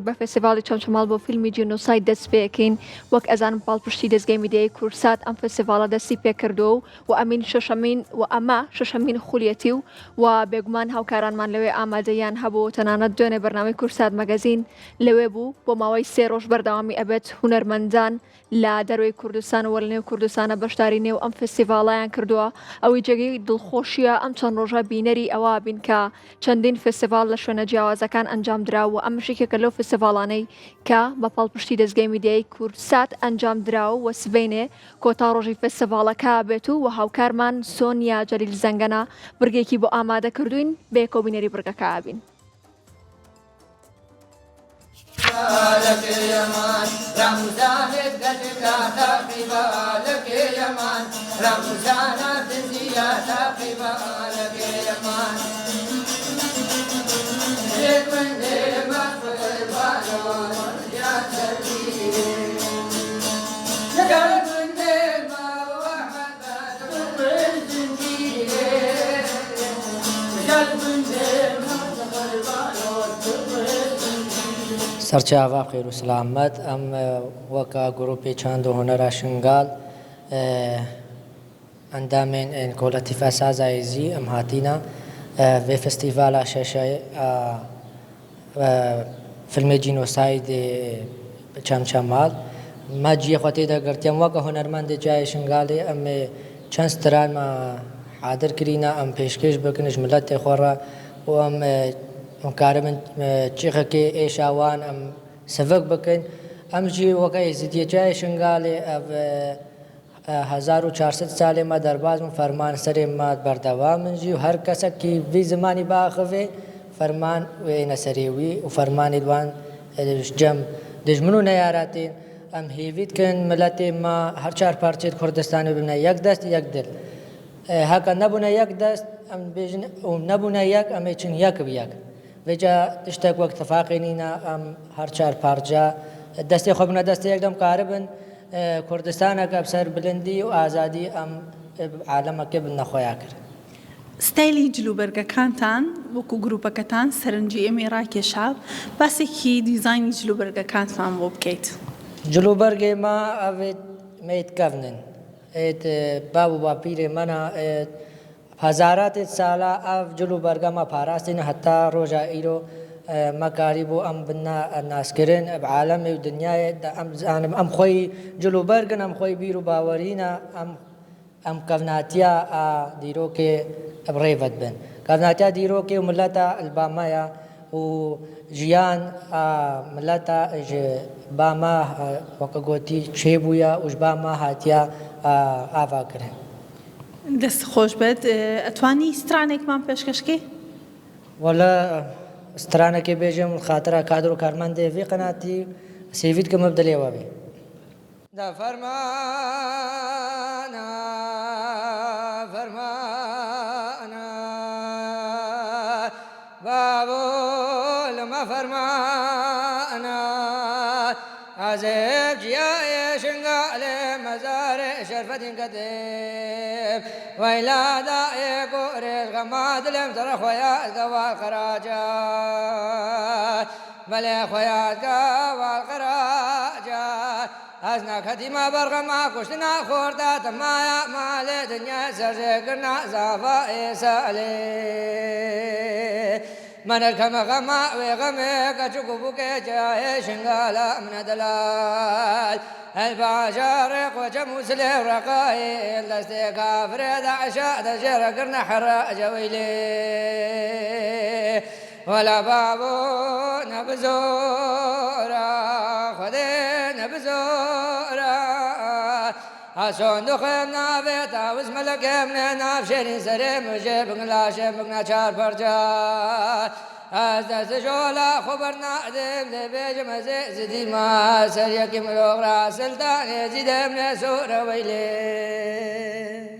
بە فستیڤاڵی چەمچەماڵ بۆ فیلمی جینۆساید دەست پێکەین وەک ئەزانم پاڵپشتی دەستگای میدیای کورسات ئەم فستیڤاڵە دەستی پێکردو و ئەمین شەشەمین و ئەمە شەشەمین خولیەتی و بێگومان هاوکارانمان لەوێ ئامادەیان هەبوو تەنانەت دوێنێ بەرنامەی کورسات مەگەزین لەوێ بوو بۆ ماوەی 3 ڕۆژ بەردەوامی ئەبێت هونەرمەندان لە دەروی کوردستان و لەنێو کوردستانە بەشداری نێو ئەم فستیڤاڵیان کردووە ئەوەی جێگەی دڵخۆشیە ئەم چەند ڕۆژە بینەری ئەوە بین کە چەندین فستیڤاڵ لە شوێنە جیاوازەکان ئەنجام دراوە ئەم شێکێکە لەو فستیڤاڵانەی کە بە پاڵپشتی دەستگای میدیای کورسات ئەنجام دراوە و سبەینێ کۆتا ڕۆژی فستیڤاڵەکە بێت و هاوکارمان سۆنیا جەلیل زەنگەنە برگێکی بۆ ئامادە کردوین بە یەکەوە بینەری برگەکە بین. لك يمان رمضانت قدك تقيبا لك يمان رمضانت زيادة تقيبا لك يمان لك من ديما قربانون يا سبيل لك من ديما وحبات بالزنجيل لك من ديما قربانون سەرچاوە خێر و سلامەت ئەم وەکە گروپی چەند و هونەرە شنگال ئەندامێن کۆلەتیفە سازایزی ئەم هاتینە وێ فستیڤالە شەشەی فیلمی جینۆساید چەمچەماڵ ماجیە خۆ تێدا گرتیان وەکە هونەرمەندی جای شنگالی ئەم چەند سترانمە حادر کرینە ئەم پێشکەش بکنش ملەتی خۆڕە و ئەم کارە من چیخەکە ئێشاوان ئەم سەڤک بکەین ئەمجی وەکە زیدیە جای شنگالی 1400 ساڵێ مە دەربازم فەرمان سەرێ مات بەردەوا منجی و هەر کەسێکی وی زمانی باخەوێ فەرمان وێنە سەرێوی و فەرمانی دوان جەم دژمن و نەیاراتین ئەم هێویتکن ملەتێ ما هەر چار پارچێت کوردستانی ببنە یەک دەست یەک دل هەکە نەبوونە یەک دەست ئەم بێژن و نەبوونە یەک ئەمێ چن یەک بیەک وێجا تشتێک وەک تەفاقینینە ئەم هەر چار پارچە دەستی خۆ بنە دەستی یەکدەم کارە بن کوردستانەکە بسەر بلندی و ئازادی ئەم عالەمەکە بن نەخۆیا کرد. ستایلی جلوبەرگەکانتان وەکو گروپەکەتان سەرنجی ئێمە ڕاکێشا باسێکی دیزایانی جلوبەرگەکانتان بۆ بکەیت. جلوبەرگێ ما ئەوێت مەیتکەڤنن باب و باپیرێ منە هەزاراتێت ساڵە ئەف جلوبەرگەمە پاراستین هەتا ڕۆژە ئیرۆ مەکاری بۆ ئەم بنا ناسکردن عالەمی و دنیای ئەم ئەم خۆی جلوبەرگن ئەم خۆی بیر و باوەرینە ئەم کەڤناتیە دیرۆکێ ڕێڤەت بن کەڤناتیا دیرۆکێ و ملەتە ئەلبامایە و ژیان ملەتە بامە وەکە گوتی چێ بووە وش بامە هاتیە ئاواکردن. دەست خۆش بێت ئەتوانی سترانێکمان پێشکەشکەی؟ وەڵا سترانێکی بێژم خاترە کادر و کارمەندێ وێ قەناتی سێڤیت کە مەبدەلێوە بێ فەرمانە فەرمانە بابۆ لەمە فەرمانە ئازێب جیایە شنگالێ مەزارێ شەرفەتین کەدێب وەیلادایە گۆرێش غەما دلم زەرە خۆیات گەوال خەراجات بەلێ خۆیات گەوال خەراجات ئەس نەکەتیمە بەرغەما کوشتنا خۆردا تەمایە مالێ دنیای سەرژێکردنا زافە ئێسەلێ منە کەمە غەما وێ غەمێکە چووک و بووکێ جایێ شنگالە منە دەلال الباشر قوجة مسلم رقايل دستيكا فريدة عشاء دجيرة قرنا حراج ويلي ولا بابو نبزورا خذين نبزورا عشان دخلنا بيتا واسم لقمنا نافشين سريم وجيبنا لا شيبنا شار برجات أزدز جولا خبرنا دم دبيج مزيد زدي ما سريك ملوك راس سلطان يزيد من سورة ويلي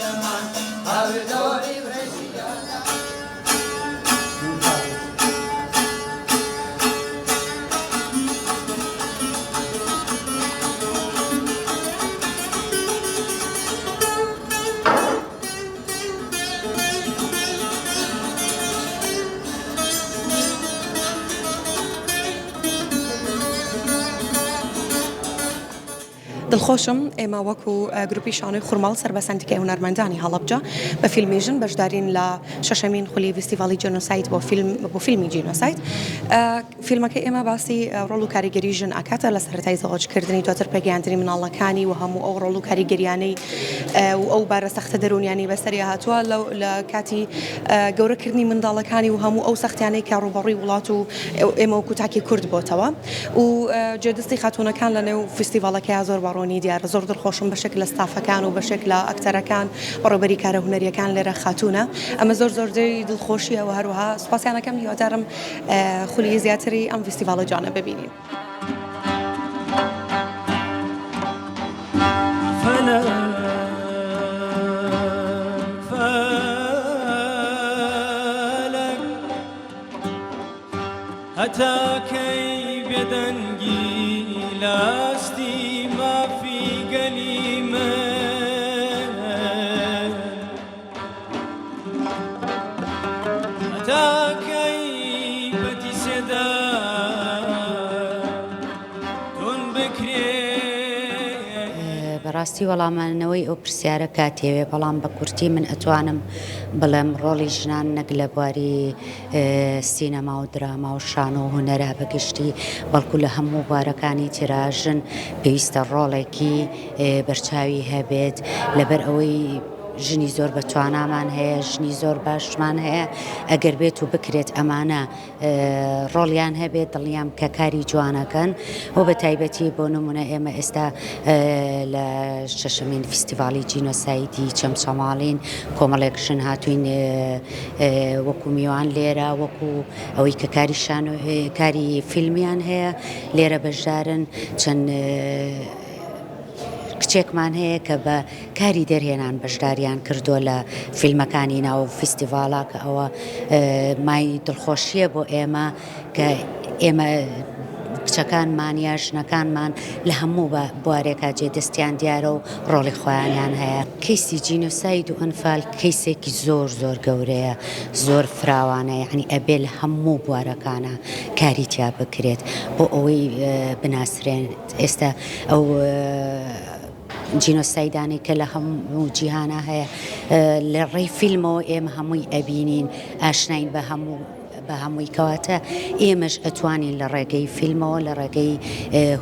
يا عبدوري برشيانا دڵخۆشم ئێمە وەکو گروپی شانۆی خورماڵ سەربەسەندیکەی هونەرمەندانی هەڵەبجە بە فیلمیژن بەشدارین لە شەشەمین خولی فستیڤاڵی جێنۆسایت بۆ فیلمی جێنۆسایت. فیلمەکەی ئێمە باسی ڕۆڵ و کاریگەری ژن ئاکاتە لە سەرەتای زەواجکردنی دواتر پێگەیاندنی مناڵەکانی و هەموو ئەو ڕۆڵ و کاریگەریانەی و ئەو بارە سەختە دەرونیانی بەسەری هاتووە لە کاتی گەورەکردنی منداڵەکانی و هەموو ئەو سەختیانەی کە ڕوبەڕووی وڵات و ئێمە وەکو تاکی کورد بۆتەوە و جێدەستی خاتونەکان لە نێو فستیڤاڵەکەی زۆر ڕۆنی دیارە زۆر دڵخۆشم بەشێک لە ستافەکان و بەشێک لە ئەکتەرەکان بەڕێوەبەری کارە هونەریەکان لێرە خاتونە ئەمە زۆر دەی دڵخۆشیە و هەروەها سوپاسیانەکەم هیوادارم خولی زیاتری ئەم فستیڤاڵە جوانە ببینین. هتاكي بدنجي لاستي ما في قليمة هتاكي بدي سدا دون بكري بەڕاستی وەڵامانەوەی ئەو پرسیارە کاتێوێ بەڵام بە کورتی من ئەتوانم بڵێم ڕۆڵی ژنان نەک لە بواری سینەما و دراما و شانۆ و هونەرە بەگشتی بەڵکو لە هەموو بوارەکانی تراژن پێویستە ڕۆڵێکی بەرچاوی هەبێت لەبەر ئەوەی ژنی زۆر بەتوانامان هەیە ژنی زۆر باشمان هەیە ئەگەر بێت و بکرێت ئەمانە ڕۆڵیان هەبێت دڵیان کە کاری جوانەکەن و بە تایبەتی بۆ نمونە ئێمە ئێستا لە شەشەمین فستیڤاڵی جینۆسایدی چەمچەماڵین کۆمەڵێک ژن هاتوین وەکو میوان لێرە وەکو ئەوەی کە کاری فیلمیان هەیە لێرە بەشدارن چەند کچێکمان هەیە کە بە کاری دەرهێنان بەشداریان کردووە لە فیلمەکانی ناو فستیڤاڵا کە ئەوە مای دڵخۆشیە بۆ ئێمە کە ئێمە کچەکانمان یا ژنەکانمان لە هەموو بوارێکە جێدەستیان دیارە و ڕۆڵی خۆیانیان هەیە. کەیسی جینۆساید و ئەنفال کەیسێکی زۆر گەورەیە زۆر فراوانە یعنی ئەبێ لە هەموو بوارەکانە کاری تیا بکرێت بۆ ئەوەی بناسرێن ئێستا ئەو جینۆسایدانی کە لە هەموو جیهانە هەیە لە ڕێی فیلمەوە ئێمە هەمووی ئەبینین ئاشنین بە هەمووی کەواتە ئێمەش ئەتوانین لە ڕێگەی فیلمەوە لە ڕێگەی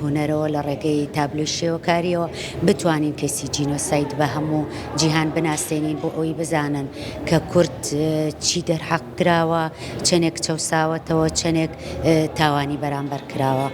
هونەرەوە لە ڕێگەی تابلۆی شێوەکاریەوە بتوانین کەسی جینۆساید بە هەموو جیهان بناسێنین بۆ ئەوی بزانن کە کورد چی دەرحەق کراوە چەندێک چەوساوەتەوە چەندێک تاوانی بەرامبەر کراوە.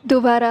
دووبارە